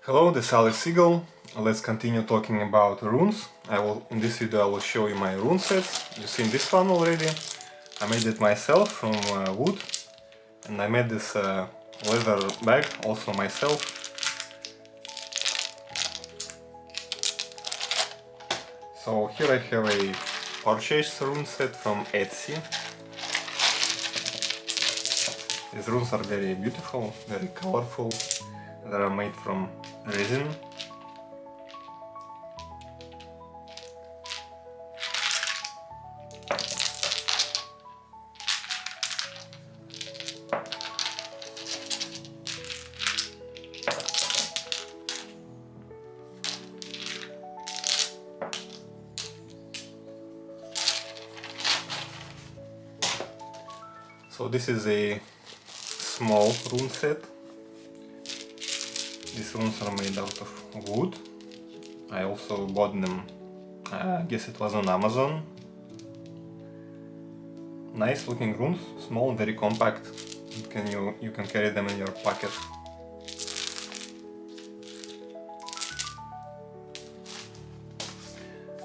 Hello, this is Alex Eagle. Let's continue talking about runes. In this video I will show you my rune sets. You've seen this one already. I made it myself from wood, and I made this leather bag also myself. So here I have a purchased rune set from Etsy. These runes are very beautiful, very colorful. They are made from resin. So this is a small rune set. These runes are made out of wood. I also bought them, I guess it was on Amazon. Nice looking runes, small, very compact. You can carry them in your pocket.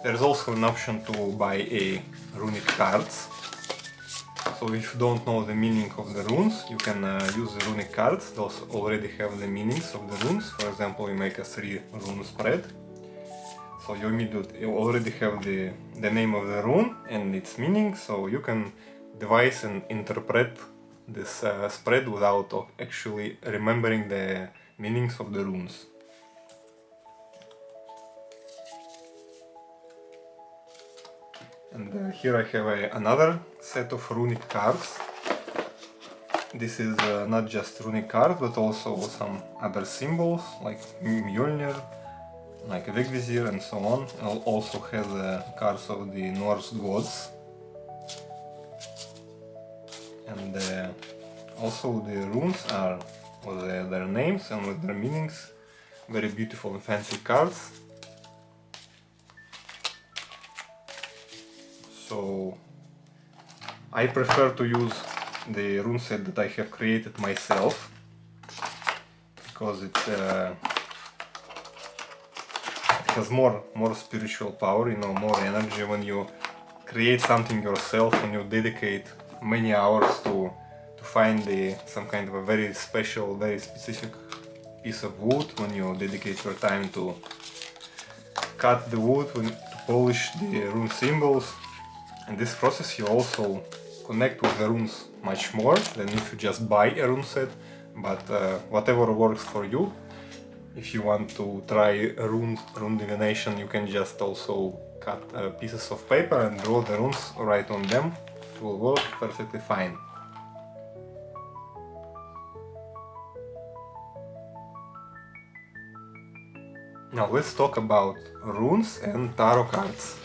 There's also an option to buy a runic cards. So if you don't know the meaning of the runes, you can use the runic cards. Those already have the meanings of the runes. For example, you make a 3 rune spread. So you already have the name of the rune and its meaning, so you can devise and interpret this spread without actually remembering the meanings of the runes. And here I have another set of runic cards. This is not just runic cards, but also some other symbols like Mjolnir, like Vigvisir and so on. It also has cards of the Norse gods. And also the runes are with their names and with their meanings. Very beautiful and fancy cards. So I prefer to use the rune set that I have created myself, because it has more spiritual power, more energy when you create something yourself, when you dedicate many hours to find some kind of a very special, very specific piece of wood, when you dedicate your time to cut the wood, to polish the rune symbols. In this process you also connect with the runes much more than if you just buy a rune set, but whatever works for you. If you want to try rune divination, you can just also cut pieces of paper and draw the runes right on them. It will work perfectly fine. Now let's talk about runes and tarot cards.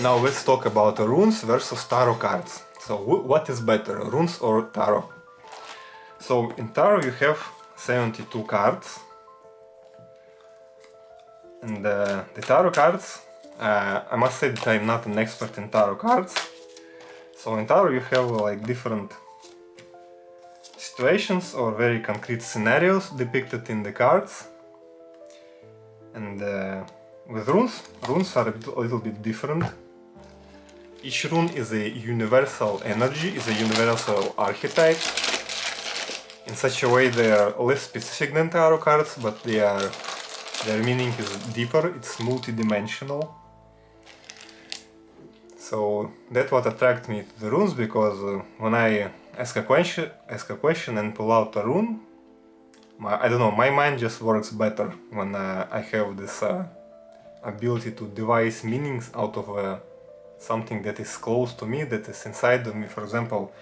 Now let's talk about runes versus tarot cards. So what is better, runes or tarot? So in tarot you have 72 cards. And the tarot cards, I must say that I'm not an expert in tarot cards. So in tarot you have like different situations or very concrete scenarios depicted in the cards. And with runes are a little bit different. Each rune is a universal energy, is a universal archetype. In such a way they are less specific than tarot cards, but their meaning is deeper, it's multi-dimensional. So that's what attracted me to the runes, because when I ask a question and pull out a rune, I don't know, my mind just works better when I have this ability to devise meanings out of something that is close to me, that is inside of me. For example,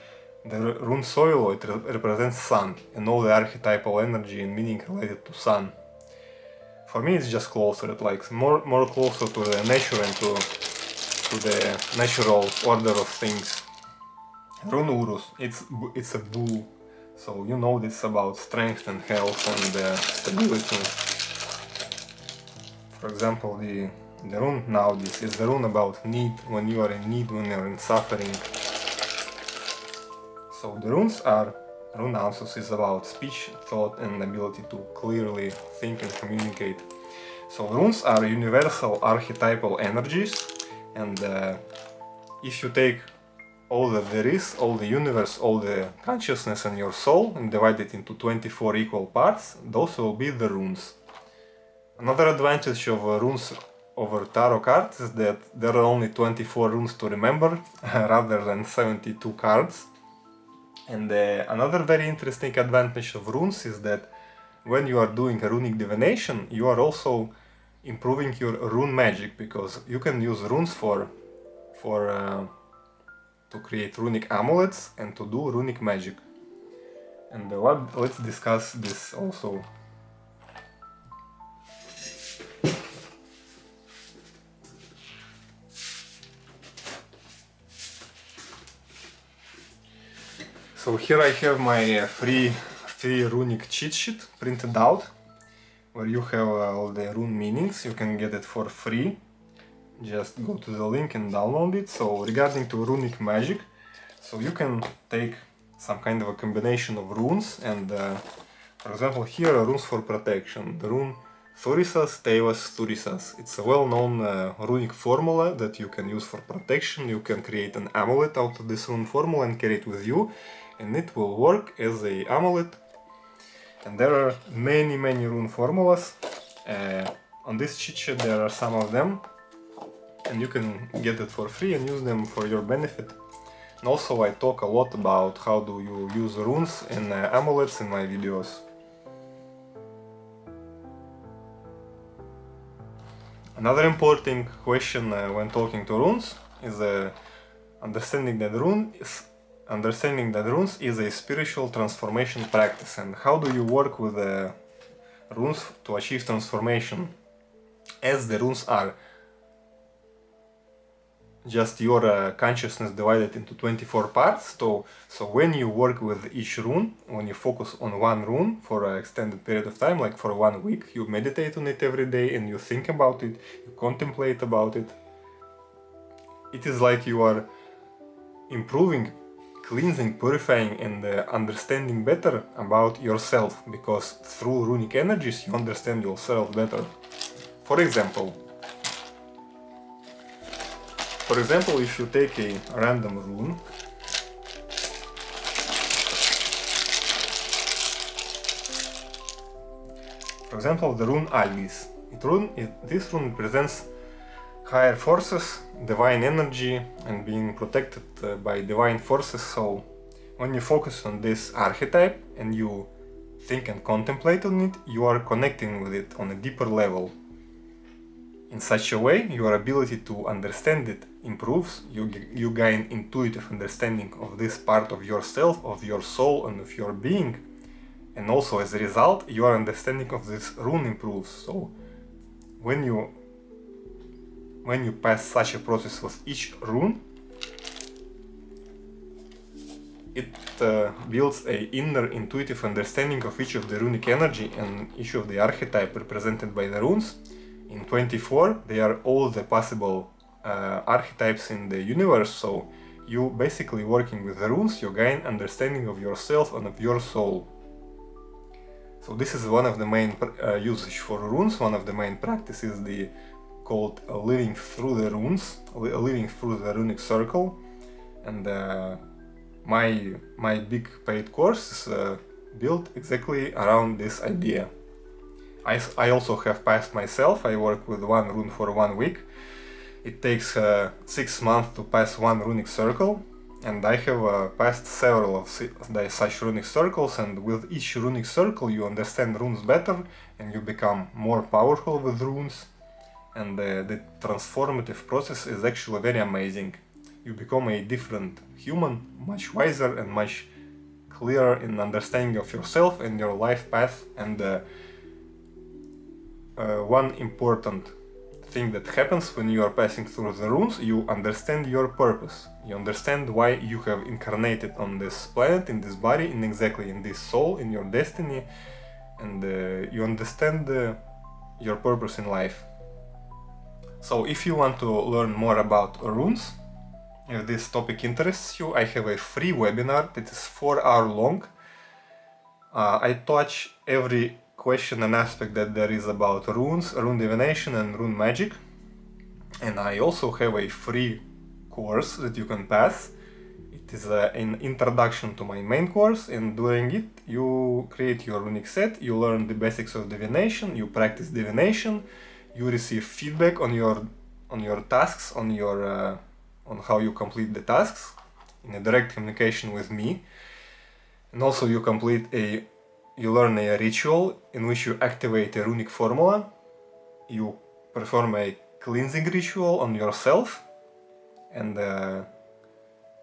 the rune soil, it represents sun and all the archetypal energy and meaning related to sun. For me, it's just closer, it like more closer to the nature and to the natural order of things. Rune Urus, it's a bull, so you know this about strength and health and stability. For example, the rune now, this is the rune about need, when you are in need, when you are in suffering. So the runes are, rune Ansus is about speech, thought and ability to clearly think and communicate. So runes are universal archetypal energies, and if you take all that there is, all the universe, all the consciousness and your soul, and divide it into 24 equal parts, those will be the runes. Another advantage of runes over tarot cards is that there are only 24 runes to remember, rather than 72 cards. And another very interesting advantage of runes is that when you are doing a runic divination, you are also improving your rune magic, because you can use runes to create runic amulets and to do runic magic. And let's discuss this also. So here I have my free runic cheat sheet printed out, where you have all the rune meanings. You can get it for free. Just go to the link and download it. So regarding to runic magic, so you can take some kind of a combination of runes, and for example here are runes for protection. The rune Thurisas, Tevas, Thurisas. It's a well-known runic formula that you can use for protection. You can create an amulet out of this rune formula and carry it with you, and it will work as a amulet. And there are many rune formulas. On this cheat sheet there are some of them, and you can get it for free and use them for your benefit. And also I talk a lot about how do you use runes and amulets in my videos. Another important question when talking to runes is understanding that runes is a spiritual transformation practice, and how do you work with runes to achieve transformation, as the runes are just your consciousness divided into 24 parts. So when you work with each rune, when you focus on one rune for an extended period of time, like for 1 week, you meditate on it every day and you think about it, you contemplate about it. It is like you are improving, cleansing, purifying and understanding better about yourself, because through runic energies you understand yourself better. For example, if you take a random rune, for example the rune Alvis, this rune represents higher forces, divine energy and being protected by divine forces. So when you focus on this archetype and you think and contemplate on it, you are connecting with it on a deeper level. In such a way, your ability to understand it improves, you gain intuitive understanding of this part of yourself, of your soul and of your being. And also as a result, your understanding of this rune improves. So when you pass such a process with each rune, it builds an inner intuitive understanding of each of the runic energy and each of the archetype represented by the runes. In 24, they are all the possible archetypes in the universe, so you basically working with the runes, you gain understanding of yourself and of your soul. So this is one of the main usage for runes. One of the main practices called living through the runes, living through the runic circle. And my big paid course is built exactly around this idea. I also have passed myself. I work with one rune for 1 week. It takes 6 months to pass one runic circle, and I have passed several of such runic circles, and with each runic circle you understand runes better and you become more powerful with runes, and the transformative process is actually very amazing. You become a different human, much wiser and much clearer in understanding of yourself and your life path. And one important thing that happens when you are passing through the runes, you understand your purpose. You understand why you have incarnated on this planet, in this body, in this soul, in your destiny, and you understand your purpose in life. So if you want to learn more about runes, if this topic interests you, I have a free webinar that is 4 hours long. I touch every question and aspect that there is about runes, rune divination and rune magic. And I also have a free course that you can pass. It is an introduction to my main course, and during it you create your runic set, you learn the basics of divination, you practice divination, you receive feedback on your tasks, on how you complete the tasks in a direct communication with me. And also you learn a ritual in which you activate a runic formula, you perform a cleansing ritual on yourself, and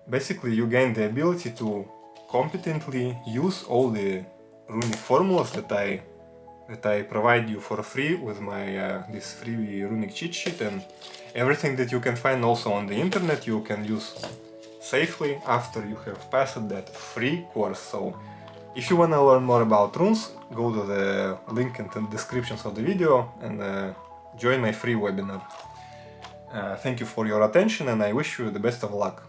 basically you gain the ability to competently use all the runic formulas that I provide you for free with my this free runic cheat sheet, and everything that you can find also on the internet you can use safely after you have passed that free course. So if you want to learn more about runes, go to the link in the descriptions of the video and join my free webinar. Thank you for your attention, and I wish you the best of luck.